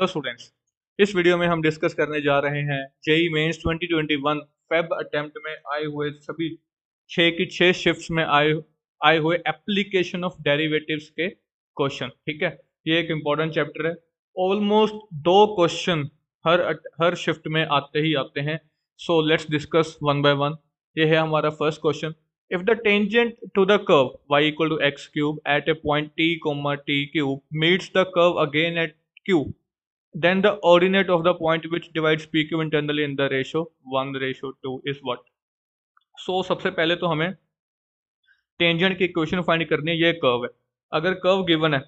Hello students, इस video में हम डिस्कस करने जा रहे हैं जेई मेंस 2021 फेब अटेम्प्ट में आए हुए सभी 6 की 6 शिफ्ट्स में आए हुए एप्लीकेशन ऑफ डेरिवेटिव्स के क्वेश्चन। ठीक है, ये एक इम्पॉर्टेंट चैप्टर है। ऑलमोस्ट 2 क्वेश्चन हर शिफ्ट में आते ही आते हैं। So let's discuss one by one. ये है हमारा first question. If the tangent to the curve y equal to x cube at a point t comma t cube meets the curve again at q, then the ordinate of the point which divides pq internally in the ratio 1:2 is what? So सबसे पहले तो हमें tangent की equation find करनी है। ये curve है, अगर कर्व गिवन है,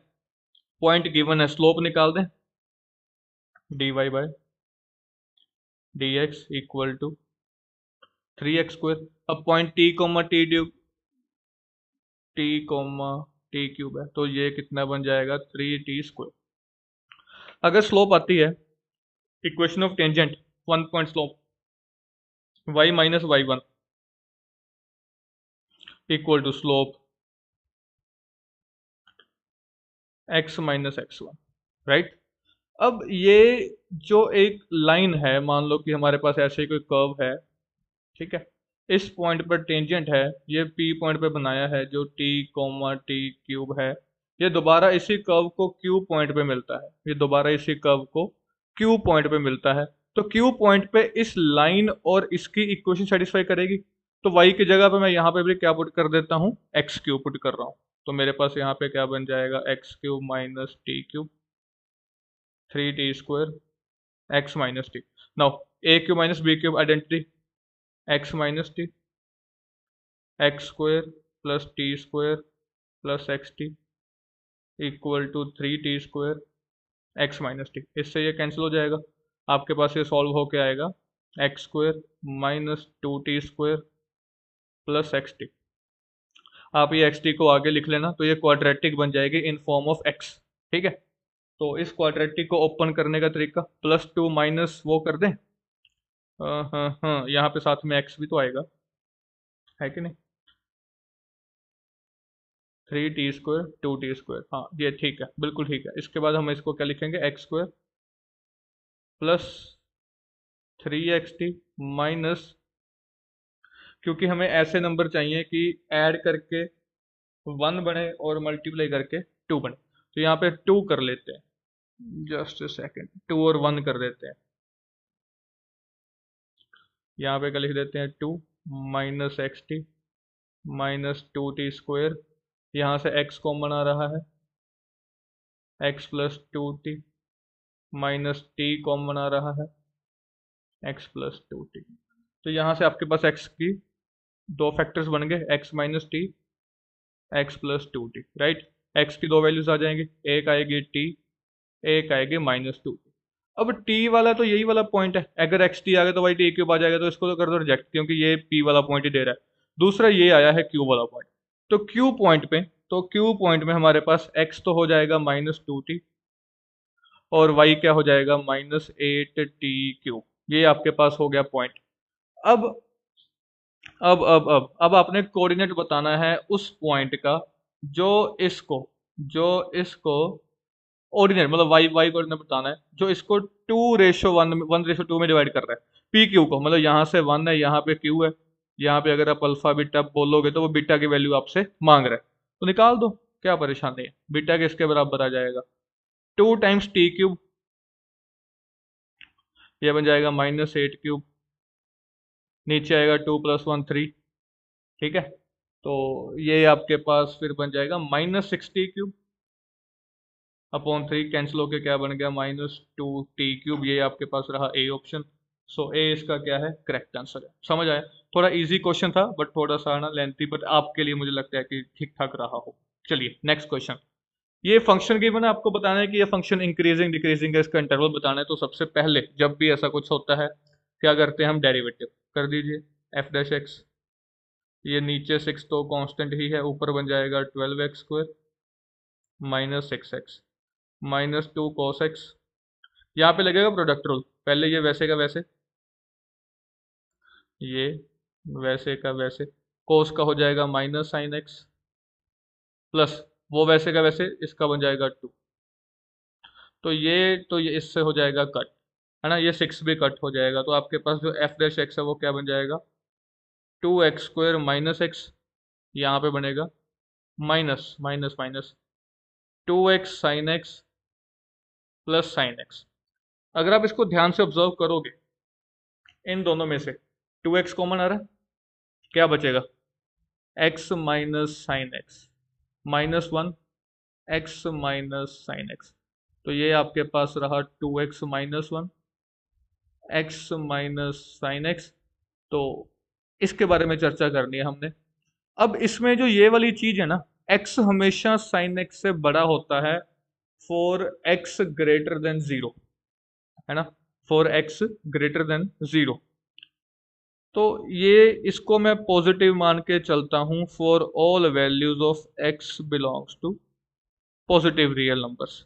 पॉइंट गिवन है, स्लोप निकाल दें dy by dx equal to 3x²। अब point T comma T cube है, तो ये कितना बन जाएगा 3t²। अगर स्लोप आती है, equation of tangent, one point slope y minus y1 equal to slope x minus x1, right. अब ये जो एक लाइन है, मान लो कि हमारे पास ऐसे कोई कर्व है, ठीक है, इस पॉइंट पर टेंजेंट है, ये p पॉइंट पे बनाया है जो t कोमा टी क्यूब है, ये दोबारा इसी कर्व को q पॉइंट पे मिलता है, ये दोबारा इसी कर्व को q पॉइंट पे मिलता है। तो q पॉइंट पे इस लाइन और इसकी इक्वेशन सेटिस्फाई करेगी। तो y की जगह पे मैं यहाँ पे भी क्या पुट कर देता हूँ, एक्स क्यूब पुट कर रहा हूँ। तो मेरे पास यहाँ पे क्या बन जाएगा, x³ minus T cube 3t² x minus T. Now a cube minus b cube identity, x minus T, x² plus t² plus xt equal to 3t² x minus T. इससे ये कैंसिल हो जाएगा, आपके पास ये सॉल्व होके आएगा x² minus 2t² plus xt। आप ये xt को आगे लिख लेना, तो ये क्वाड्रेटिक बन जाएगी इन फॉर्म ऑफ x। ठीक है, तो इस क्वाड्रेटिक को ओपन करने का तरीका +2 माइनस वो कर दें, हाँ हाँ, यहाँ पे साथ में x भी तो आएगा, है कि नहीं, 3t² 2t², हाँ ये ठीक है, बिल्कुल ठीक है। इसके बाद हम इसको क्या लिखेंगे, x² प्लस 3xt माइनस, क्योंकि हमें ऐसे नंबर चाहिए कि ऐड करके 1 बने और मल्टीप्लाई करके 2 बने, तो यहाँ पे 2 कर लेते हैं, जस्ट अ सेकेंड, 2 और 1 कर देते हैं। यहाँ पे क्या लिख देते हैं, 2 माइनस xt माइनस 2t², यहाँ से x कॉमन आ रहा है, x plus 2t minus t common आ रहा है, x प्लस 2t। तो यहाँ से आपके पास x की 2 फैक्टर्स बन गए, x minus T, x plus 2t, right. x की 2 वैल्यूज आ जाएंगी, एक आएगी t, एक आएगी -2t। अब t वाला तो यही वाला पॉइंट है, अगर xt आ गया तो भाई t क्यूब आ जाएगा, तो इसको तो कर दो रिजेक्ट, क्योंकि ये p वाला पॉइंट ही दे रहा है। दूसरा ये आया है q वाला पॉइंट, तो q पॉइंट पे, तो q पॉइंट में हमारे पास x तो हो जाएगा -2t और y क्या हो जाएगा, -8t³। ये आपके पास हो गया पॉइंट। अब अब आपने कोऑर्डिनेट बताना है उस पॉइंट का जो इसको जो इसको ऑर्डिनेट मतलब वाई कोऑर्डिनेट बताना है, जो इसको 2:1 1:2 में डिवाइड कर रहा है पी क्यू को, मतलब यहाँ से 1 है, यहाँ पे क्यू है, यहाँ पे अगर आप अल्फा बीटा बोलोगे तो वो बीटा की वैल्यू आपसे मांग रहा है, तो निकाल दो, क्या परेशानी है। बीटा के इसके बराबर आ जाएगा 2 टाइम्स t³, ये बन जाएगा -8³, नीचे आएगा 2 + 1 3, ठीक है। तो ये आपके पास फिर बन जाएगा -6t³ अपॉन 3, कैंसिल होके क्या बन गया, -2t³। ये आपके पास रहा ए ऑप्शन। सो ए इसका क्या है, करेक्ट आंसर है। समझ आया, थोड़ा इजी क्वेश्चन था बट थोड़ा सा ना लेंथी, बट आपके लिए मुझे लगता है कि ठीक ठाक रहा हो। चलिए नेक्स्ट क्वेश्चन। ये फंक्शन गिवन है, आपको बताना है कि ये फंक्शन इंक्रीजिंग डिक्रीजिंग है, इसका इंटरवल बताना है। तो सबसे पहले जब भी ऐसा कुछ होता है क्या करते हैं हम, डेरिवेटिव कर दीजिए f'(x), ये नीचे 6 तो कांस्टेंट ही है, ऊपर बन जाएगा 12x² minus 6x minus 2 cos x। यहाँ पे लगेगा प्रोडक्ट रूल, पहले ये वैसे का वैसे, ये वैसे का वैसे, कोस का हो जाएगा माइनस साइन x प्लस वो वैसे का वैसे, इसका बन जाएगा 2। तो ये इससे हो जाएगा कट, है ना, ये 6 भी कट हो जाएगा। तो आपके पास जो एफ डैश एक्स है वो क्या बन जाएगा, 2x² माइनस एक्स, यहाँ पे बनेगा minus minus minus 2x sine x plus sine x. अगर आप इसको ध्यान से ऑब्जर्व करोगे, इन दोनों में से 2x कॉमन आ रहा है, क्या बचेगा, x minus sine x minus 1 x minus sine x. तो ये आपके पास रहा 2x minus 1 x minus sine x. तो इसके बारे में चर्चा करनी है हमने। अब इसमें जो ये वाली चीज है ना, x हमेशा साइन एक्स से बड़ा होता है फॉर x ग्रेटर देन 0, है ना, फॉर x ग्रेटर देन 0। तो ये इसको मैं पॉजिटिव मान के चलता हूं for all values of x belongs to positive real numbers.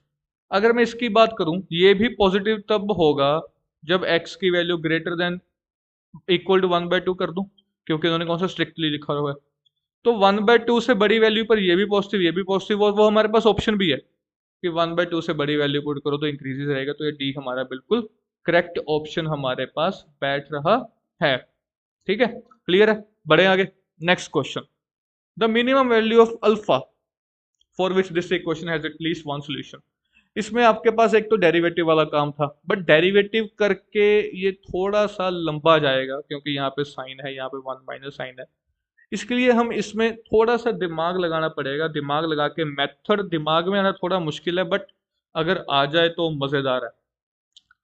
अगर मैं इसकी बात करूं, ये भी पॉजिटिव तब होगा जब x की value greater than equal to 1/2 कर दूं, क्योंकि उन्होंने कौन सा स्ट्रिक्टली लिखा हुआ है। तो 1/2 से बड़ी वैल्यू पर ये भी पॉजिटिव ये भी पॉजिटिव, और वो हमारे पास ऑप्शन भी है कि 1/2 से बड़ी वैल्यू पुट करो तो इंक्रीजेस रहेगा। तो ये डी हमारा बिल्कुल करेक्ट ऑप्शन हमारे पास बैठ रहा है। ठीक है, क्लियर है, बढ़े आगे। Next question, the minimum value of alpha for which this equation has at least one solution. इसमें आपके पास एक तो डेरिवेटिव वाला काम था, बट डेरिवेटिव करके ये थोड़ा सा लंबा जाएगा, क्योंकि यहाँ पे साइन है, यहाँ पे 1 माइनस साइन है। इसके लिए हम इसमें थोड़ा सा दिमाग लगाना पड़ेगा। दिमाग लगा के मेथड दिमाग में आना थोड़ा मुश्किल है, बट अगर आ जाए तो मज़ेदार है।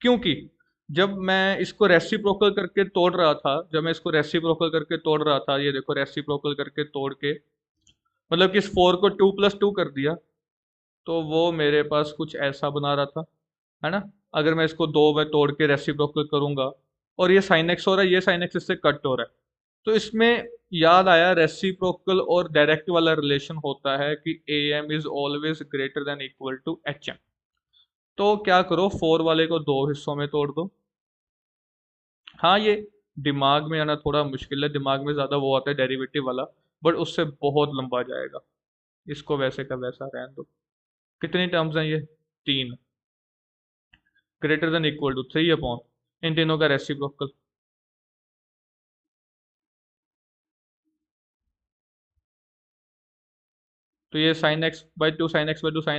क्योंकि जब मैं इसको रेसिप्रोकल करके तोड़ रहा था, ये देखो रेसिप्रोकल करके तोड़ के, मतलब कि इस 4 को 2 + 2 कर दिया, तो वो मेरे पास कुछ ऐसा बना रहा था, है ना। अगर मैं इसको 2 में तोड़ के रेसिप्रोकल करूंगा, और ये साइन एक्स हो रहा है, ये साइन एक्स इससे कट हो रहा है, तो इसमें याद आया रेसिप्रोकल और डायरेक्ट वाला रिलेशन होता है कि A M is always greater than equal to H M. तो क्या करो, 4 वाले को 2 हिस्सों में तोड़ दो। हाँ, ये दिमाग में आना थोड़ा मुश्किल है, दिमाग में ज़्यादा वो आता है डेरिवेटिव वाला, बट उससे बहुत लंबा जाएगा। इसको वैसे का वैसा रहने दो। कितनी टर्म्स हैं ये, 3, greater than equal to 3 upon इन तीनों का रेसिप्रोकल। तो ये sin x/2 sin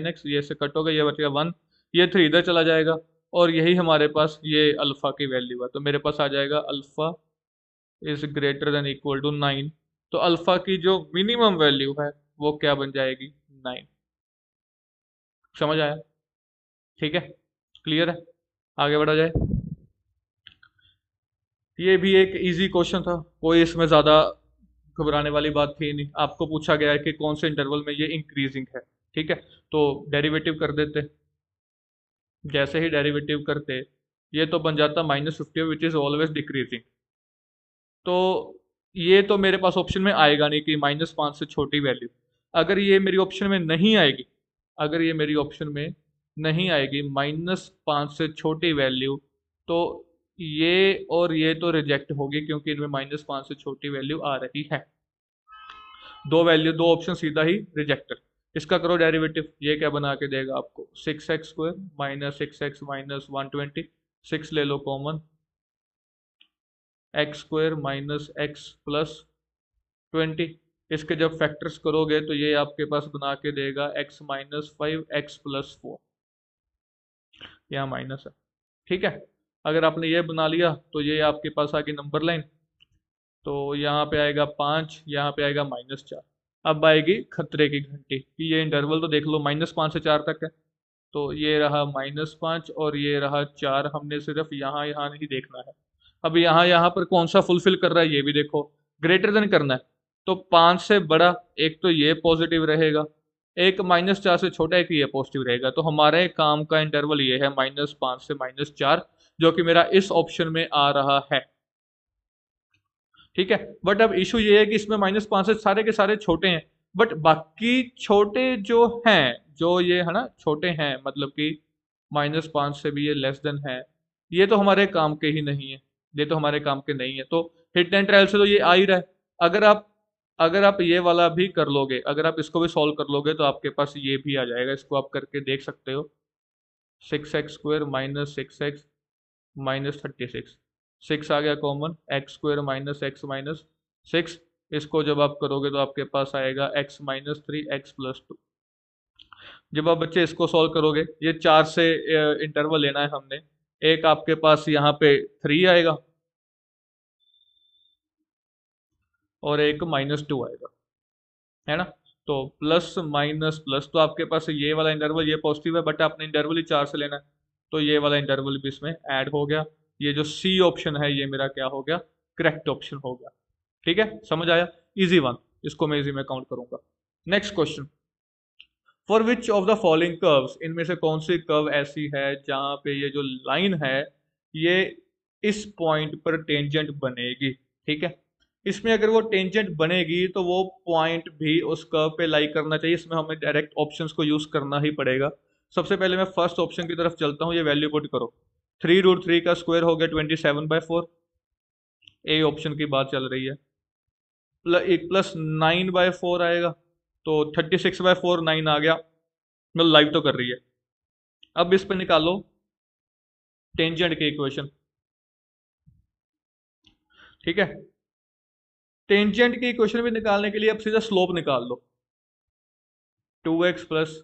x, ये से कट हो गया, ये बचेगा 1, ये 3 इधर चला जाएगा, और यही हमारे पास ये अल्फा की वैल्यू है। तो मेरे पास आ जाएगा alpha is greater than equal to 9। तो अल्फा की जो मिनिमम वैल्यू है वो क्या बन जाएगी, 9। समझ आया, ठीक है, क्लियर है, आगे बढ़ा जाए। ये भी एक इजी क्वेश्चन था, कोई इसमें ज़्यादा घबराने वाली बात थी नहीं। आपको पूछा गया है कि कौन से इंटरवल में ये इंक्रीजिंग है, ठीक है। तो डेरिवेटिव कर देते, जैसे ही डेरिवेटिव करते ये तो बन जाता -50 विच इज़ ऑलवेज डिक्रीजिंग। तो ये तो मेरे पास ऑप्शन में आएगा नहीं कि -5 से छोटी वैल्यू। अगर ये मेरी ऑप्शन में नहीं आएगी, -5 से छोटी वैल्यू, तो ये और ये तो रिजेक्ट होगी, क्योंकि इनमें -5 से छोटी वैल्यू आ रही है। दो ऑप्शन सीधा ही रिजेक्टेड। इसका करो डेरिवेटिव, ये क्या बना के देगा आपको, 6x² माइनस 6x माइनस 120, 6 ले लो common, x² minus x plus 20। इसके जब फैक्टर्स करोगे तो ये आपके पास बना के देगा x माइनस 5 x प्लस 4, यहाँ माइनस है, ठीक है। अगर आपने ये बना लिया तो ये आपके पास आ गई नंबर लाइन। तो यहाँ पे आएगा 5, यहाँ पे आएगा -4। अब आएगी खतरे की घंटी कि ये इंटरवल तो देख लो, -5 से 4 तक है। तो ये रहा -5 और ये रहा 4, हमने सिर्फ यहाँ यहाँ नहीं देखना है। अब यहाँ यहाँ पर कौन सा फुलफिल कर रहा है ये भी देखो, ग्रेटर देन करना है। तो 5 से बड़ा एक तो ये पॉजिटिव रहेगा, एक -4 से छोटा एक ये पॉजिटिव रहेगा। तो हमारे काम का इंटरवल ये है -5 से -4, जो कि मेरा इस ऑप्शन में आ रहा है, ठीक है। बट अब इशू ये है कि इसमें -5 से सारे के सारे छोटे हैं, बट बाकी छोटे जो हैं, जो ये है ना छोटे हैं, मतलब कि -5 से भी ये लेस देन है, ये तो हमारे काम के ही नहीं है, ये तो हमारे काम के नहीं है। तो हिट एंड ट्रायल से तो ये आ ही रहा है। अगर आप ये वाला भी कर लोगे, अगर आप इसको भी सॉल्व कर लोगे, तो आपके पास ये भी आ जाएगा। इसको आप करके देख सकते हो, 6x² माइनस 6x माइनस 36, 6 आ गया common, x² minus x minus 6, इसको जब आप करोगे तो आपके पास आएगा x माइनस 3 x+2। जब आप बच्चे इसको सॉल्व करोगे, ये 4 से इंटरवल लेना है हमने, एक आपके पास यहाँ पे 3 आएगा और एक -2 आएगा, है ना। तो प्लस माइनस प्लस, तो आपके पास ये वाला इंटरवल ये पॉजिटिव है, बट आपने इंटरवल ही 4 से लेना है, तो ये वाला इंटरवल भी इसमें ऐड हो गया। ये जो सी ऑप्शन है ये मेरा क्या हो गया, करेक्ट ऑप्शन हो गया। ठीक है, समझ आया, इजी वन, इसको मैं इजी में काउंट करूंगा। Next question, for which of the following curves, इनमें से कौन सी कर्व ऐसी है जहां पे ये जो लाइन है ये इस पॉइंट पर टेंजेंट बनेगी। ठीक है, इसमें अगर वो टेंजेंट बनेगी तो वो पॉइंट भी उस कर्व पे लाई करना चाहिए, इसमें हमें डायरेक्ट ऑप्शंस को यूज करना ही पड़ेगा। सबसे पहले मैं फर्स्ट ऑप्शन की तरफ चलता हूँ, ये वैल्यू पुट करो, 3√3 का स्क्वायर हो गया 27/4, ए ऑप्शन की बात चल रही है। एक प्लस 9/4 आएगा, तो 36/4 9 आ गया, मतलब लाइव तो कर रही है। अब इस पे निकालो टेंजेंट की इक्वेशन। ठीक है, टेंजेंट की इक्वेशन भी निकालने के लिए अब सीधा स्लोप निकाल लो, 2x plus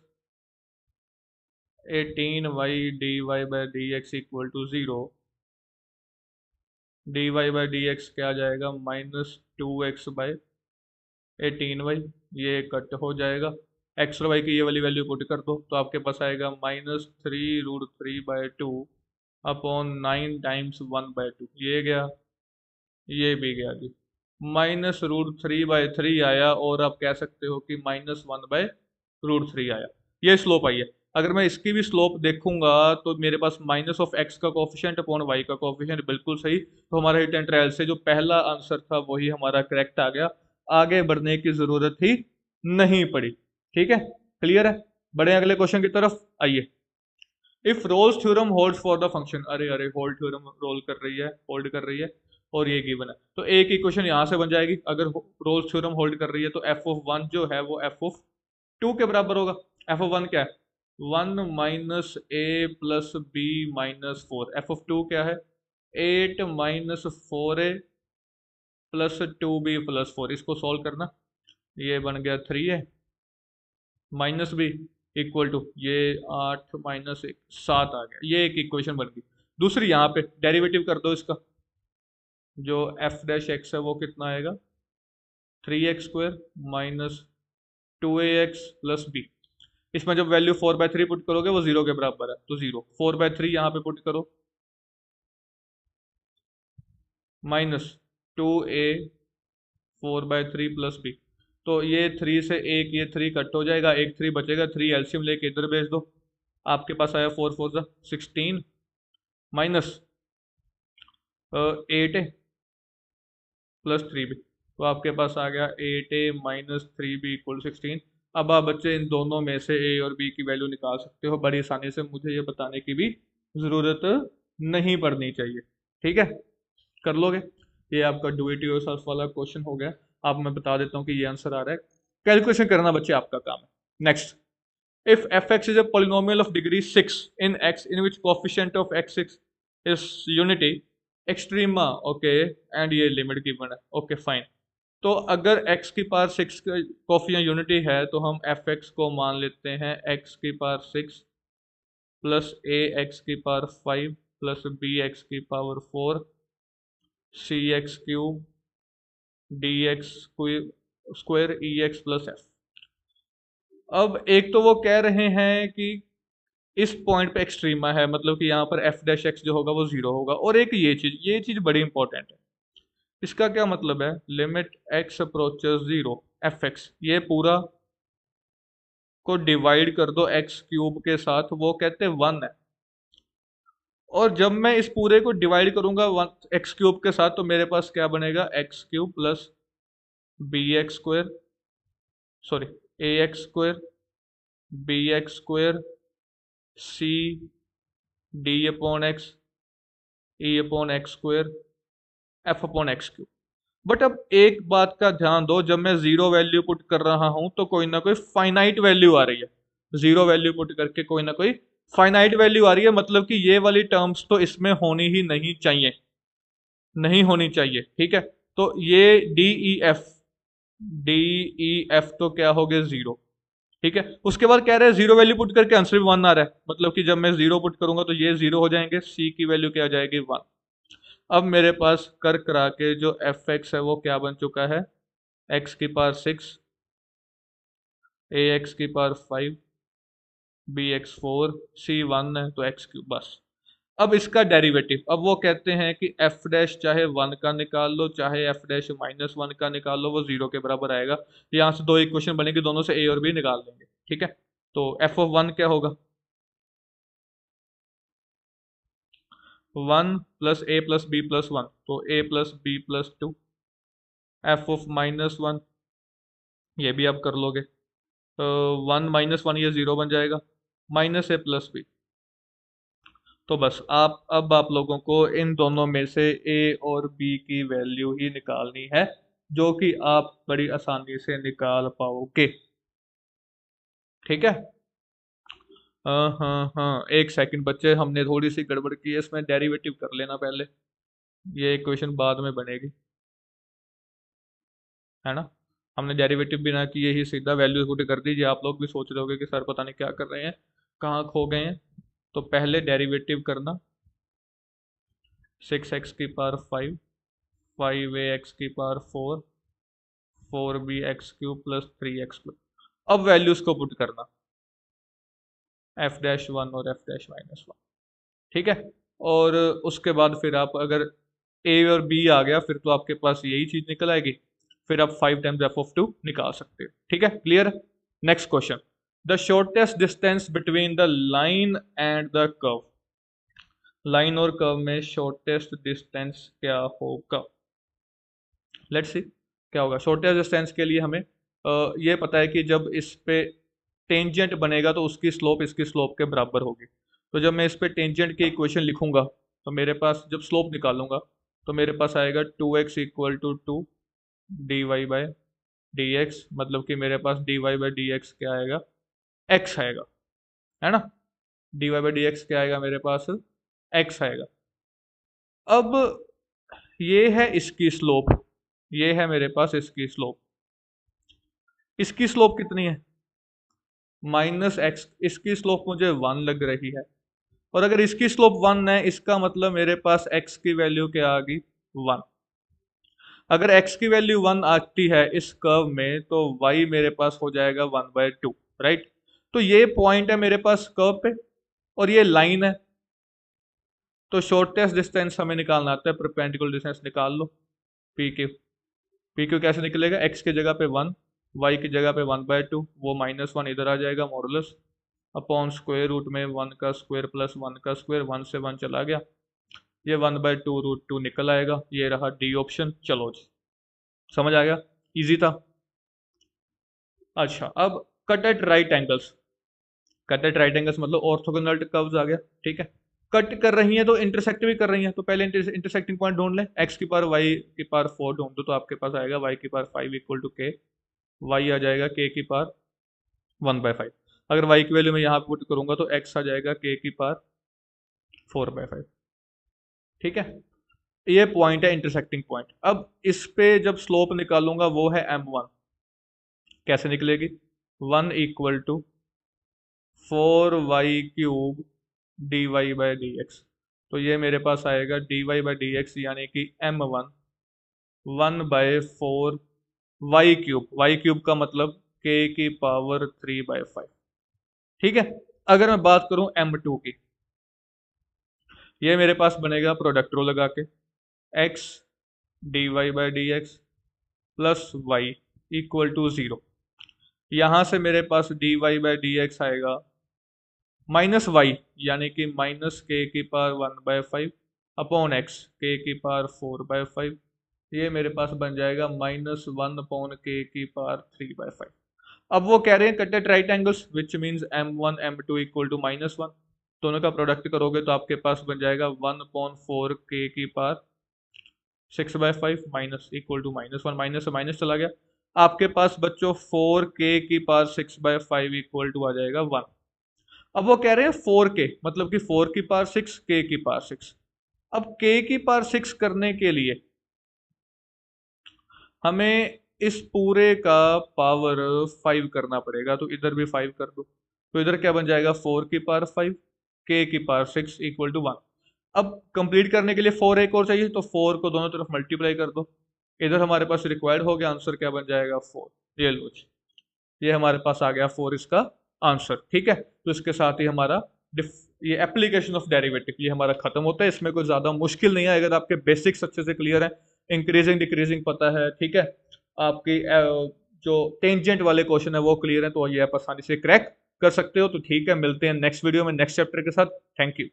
18y dy/dx equal to 0, dy/dx क्या आ जाएगा, -2x/18y, ये कट हो जाएगा, x और y की ये वाली वैल्यू पुट कर दो, तो आपके पास आएगा -3√3/2 अपॉन 9 टाइम्स 1/2, ये गया, ये भी गया जी, -√3/3 आया, और आप कह सकते हो कि -1/√3 आया, ये स्लोप आई है। अगर मैं इसकी भी स्लोप देखूंगा तो मेरे पास माइनस ऑफ एक्स का कोफिशिएंट अपॉन वाई का कोफिशिएंट बिल्कुल सही, तो हमारा हिट एंड ट्रायल से जो पहला आंसर था वही हमारा करेक्ट आ गया, आगे बढ़ने की जरूरत ही नहीं पड़ी। ठीक है, क्लियर है, बढ़े अगले क्वेश्चन की तरफ, आइए। If Rolle's theorem holds for the function, अरे अरे होल्ड थ्योरम रोल कर रही है, होल्ड कर रही है, और ये गिवन है, तो एक इक्वेशन यहाँ से बन जाएगी, अगर रोल्स थ्योरम होल्ड कर रही है तो f(1) जो है वो f(2) के बराबर होगा। f(1) क्या है, 1 माइनस ए प्लस बी माइनस 4, f(2) क्या है, 8 minus 4a plus 2b plus 4, इसको सॉल्व करना, ये बन गया 3a minus B equal to ये 8 माइनस 1 7 आ गया, ये एक इक्वेशन बन गई। दूसरी यहाँ पे डेरिवेटिव कर दो इसका, जो f'(x) है वो कितना आएगा, 3x² minus 2ax plus B, इसमें जब वैल्यू 4/3 पुट करोगे वो 0 के बराबर है, तो 0 4/3 यहाँ पे पुट करो, माइनस 2a 4/3 प्लस बी, तो ये 3 से एक ये 3 कट हो जाएगा, एक 3 बचेगा, 3 एल्शियम लेके इधर भेज दो, आपके पास आया 4 4 16 माइनस 8a प्लस 3b, तो आपके पास आ गया 8a माइनस 3b इक्वल 16। अब आप बच्चे इन दोनों में से a और b की वैल्यू निकाल सकते हो बड़ी आसानी से, मुझे ये बताने की भी ज़रूरत नहीं पड़नी चाहिए। ठीक है, कर लोगे, ये आपका डू इट योरसेल्फ वाला क्वेश्चन हो गया। अब मैं बता देता हूँ कि ये आंसर आ रहा है, कैलकुलेशन करना बच्चे आपका काम है। Next, if f(x) is a polynomial of degree 6 in x in which coefficient of x6 is unity extrema, okay, and ये लिमिट गिवन है, ओके फाइन। तो अगर x की पावर 6 कोफिशिएंट यूनिटी है तो हम f(x) को मान लेते हैं x की पावर 6 प्लस ax की पावर 5 प्लस bx की power 4 cx³ dx square ex plus f। अब एक तो वो कह रहे हैं कि इस पॉइंट पे एक्सट्रीमा है, मतलब कि यहाँ पर f'(x) जो होगा वो 0 होगा, और एक ये चीज बड़ी इंपॉर्टेंट है। इसका क्या मतलब है, लिमिट x अप्रोचेस 0 f(x), ये पूरा को डिवाइड कर दो x³ के साथ, वो कहते हैं 1 है, और जब मैं इस पूरे को डिवाइड करूंगा x³ के साथ तो मेरे पास क्या बनेगा, x³ plus bx², sorry ax² bx² c d/x e/x² f/x³। But अब एक बात का ध्यान दो, जब मैं जीरो वैल्यू पुट कर रहा हूं तो कोई ना कोई फाइनाइट वैल्यू आ रही है, जीरो वैल्यू पुट करके कोई ना कोई फाइनाइट वैल्यू आ रही है, मतलब कि ये वाली टर्म्स तो इसमें होनी ही नहीं चाहिए, नहीं होनी चाहिए, ठीक है। तो ये डी ई एफ तो क्या हो गया, जीरो, ठीक है। उसके बाद कह रहे हैं जीरो वैल्यू पुट करके आंसर भी वन आ रहा है, मतलब कि जब मैं जीरो पुट करूंगा तो ये जीरो हो जाएंगे, सी की वैल्यू क्या हो जाएगी, वन। अब मेरे पास कर करा के जो एफ एक्स है वो क्या बन चुका है, एक्स की पावर सिक्स, ए एक्स की power five, B x four, C one है तो एक्स क्यूब, बस। अब इसका डेरिवेटिव, अब वो कहते हैं कि एफ डैश चाहे वन का निकाल लो चाहे एफ डैश माइनस वन का निकाल लो, वो जीरो के बराबर आएगा। यहाँ से दो इक्वेशन बनेगी, दोनों से ए और बी निकाल देंगे, ठीक है। तो एफ ऑफ वन क्या होगा, one plus B plus one, तो A plus B plus two. F of minus one, ये भी आप कर लोगे, तो वन माइनस वन ये जीरो बन जाएगा, माइनस ए प्लस बी। तो बस आप, अब आप लोगों को इन दोनों में से ए और बी की वैल्यू ही निकालनी है, जो कि आप बड़ी आसानी से निकाल पाओगे, ठीक है। हाँ हाँ हाँ, एक सेकंड बच्चे, हमने थोड़ी सी गड़बड़ की है इसमें, डेरिवेटिव कर लेना पहले, ये इक्वेशन बाद में बनेगी, है ना। हमने डेरिवेटिव बिना किए ही सीधा वैल्यू पुट कर दीजिए, आप लोग भी सोच रहे होगे कि सर पता नहीं क्या कर रहे हैं, कहाँ खो गए हैं। तो पहले डेरिवेटिव करना, सिक्स एक्स की power five, five A x की power four, four B X cube plus three X cube. अब वैल्यूज को पुट करना, एफ डैश वन और एफ डैश माइनस वन, ठीक है। और उसके बाद फिर आप अगर ए और बी आ गया फिर तो आपके पास यही चीज निकल आएगी, फिर आप five times F of two निकाल सकते हो, ठीक है, clear. Next question, the shortest distance between the line and the curve, line और कर्व में शॉर्टेस्ट डिस्टेंस क्या होगा, लेट्स सी क्या होगा। शॉर्टेस्ट डिस्टेंस के लिए हमें ये पता है कि जब इस पे टेंजेंट बनेगा तो उसकी स्लोप इसकी स्लोप के बराबर होगी। तो जब मैं इस पे टेंजेंट की इक्वेशन लिखूंगा तो मेरे पास जब स्लोप निकालूंगा तो मेरे पास आएगा two x equal to two d y by d x, मतलब कि मेरे पास d Y by D x क्या आएगा, एक्स आएगा, है ना। D Y by D x क्या आएगा मेरे पास, एक्स आएगा। अब ये है इसकी स्लोप, ये है मेरे पास इसकी स्लोप, इसकी स्लोप कितनी है, माइनस एक्स, इसकी स्लोप मुझे वन लग रही है। और अगर इसकी स्लोप वन है इसका मतलब मेरे पास एक्स की वैल्यू क्या आ गई, वन। अगर एक्स की वैल्यू वन आती है इस कर्व में तो वाई मेरे पास हो जाएगा वन बाय टू, राइट। तो ये पॉइंट है मेरे पास कर्व पे और ये लाइन है, तो शॉर्टेस्ट डिस्टेंस हमें निकालना आता है, परपेंडिकुलर डिस्टेंस निकाल लो, पी क्यू। पी क्यू कैसे निकलेगा, एक्स की जगह पे वन, वाई की जगह पे वन बाय टू, वो माइनस वन इधर आ जाएगा मॉडुलस अपॉन स्क्वायर रूट में वन का स्क्वायर प्लस वन का स्क्वायर, वन से वन चला गया, ये one by two root two निकल आएगा, ये रहा डी ऑप्शन। चलो जी, समझ आ गया, इजी था। अच्छा, अब cut at right angles, cut at right angles मतलब ऑर्थोगोनल कर्व्स आ गया, ठीक है। कट कर रही हैं तो इंटरसेक्ट भी कर रही हैं, तो पहले इंटरसेक्टिंग पॉइंट ढूंढ लें, एक्स की पावर वाई की पावर फोर ढूंढ दो तो आपके पास आएगा वाई की पावर फाइव इक्वल टू के, वाई आ जाएगा के की पावर वन बाय फाइव। अगर वाई की वैल्यू मैं यहाँ पुट करूंगा तो एक्स आ जाएगा के की पावर फोर बाय फाइव, ठीक है। ये पॉइंट है इंटरसेक्टिंग पॉइंट। अब इस पे जब स्लोप निकालूंगा वो है एम वन, कैसे निकलेगी, one equal to four Y cube D Y by D X, तो ये मेरे पास आएगा D Y by D X यानी कि M one, one by four Y cube, Y cube का मतलब के की पावर थ्री बाय फाइव, ठीक है। अगर मैं बात करूं एम टू की, ये मेरे पास बनेगा प्रोडक्ट रो लगा के, x d Y by D x plus y equal to zero. यहां से मेरे पास d Y by D x आएगा माइनस वाई यानी कि माइनस के की power one by five upon x k की पावर फोर बाय फाइव, ये मेरे पास बन जाएगा माइनस वन अपॉन के की पावर थ्री बाय फाइव। अब वो कह रहे हैं cut at right angles which means M one M two equal to minus one, दोनों का प्रोडक्ट करोगे तो आपके पास बन जाएगा वन अपॉन फोर के की power six by five minus equal to minus one, minus से माइनस चला गया, आपके पास बच्चों फोर के की power six by five equal to आ जाएगा वन। अब वो कह रहे हैं 4k, मतलब कि 4 की पावर 6, k की पावर 6। अब k की पावर 6 करने के लिए हमें इस पूरे का पावर 5 करना पड़ेगा, तो इधर भी 5 कर दो, तो इधर क्या बन जाएगा 4 की पावर 5, k की पावर 6 इक्वल टू 1। अब कंप्लीट करने के लिए 4 एक और चाहिए, तो 4 को दोनों तरफ मल्टीप्लाई कर दो, इधर हमारे पास रिक्वायर्ड हो गया, आंसर क्या बन जाएगा 4। ये लो जी, ये हमारे पास आ गया 4 इसका आंसर। ठीक है, तो इसके साथ ही हमारा ये एप्लीकेशन ऑफ डेरिवेटिव ये हमारा खत्म होता है। इसमें कोई ज्यादा मुश्किल नहीं है अगर आपके बेसिक्स अच्छे से क्लियर है, इंक्रीजिंग डिक्रीजिंग पता है, ठीक है, आपकी जो टेंजेंट वाले क्वेश्चन है वो क्लियर है, तो ये आप आसानी से क्रैक कर सकते हो। तो ठीक है, मिलते हैं नेक्स्ट वीडियो में नेक्स्ट चैप्टर के साथ। Thank you.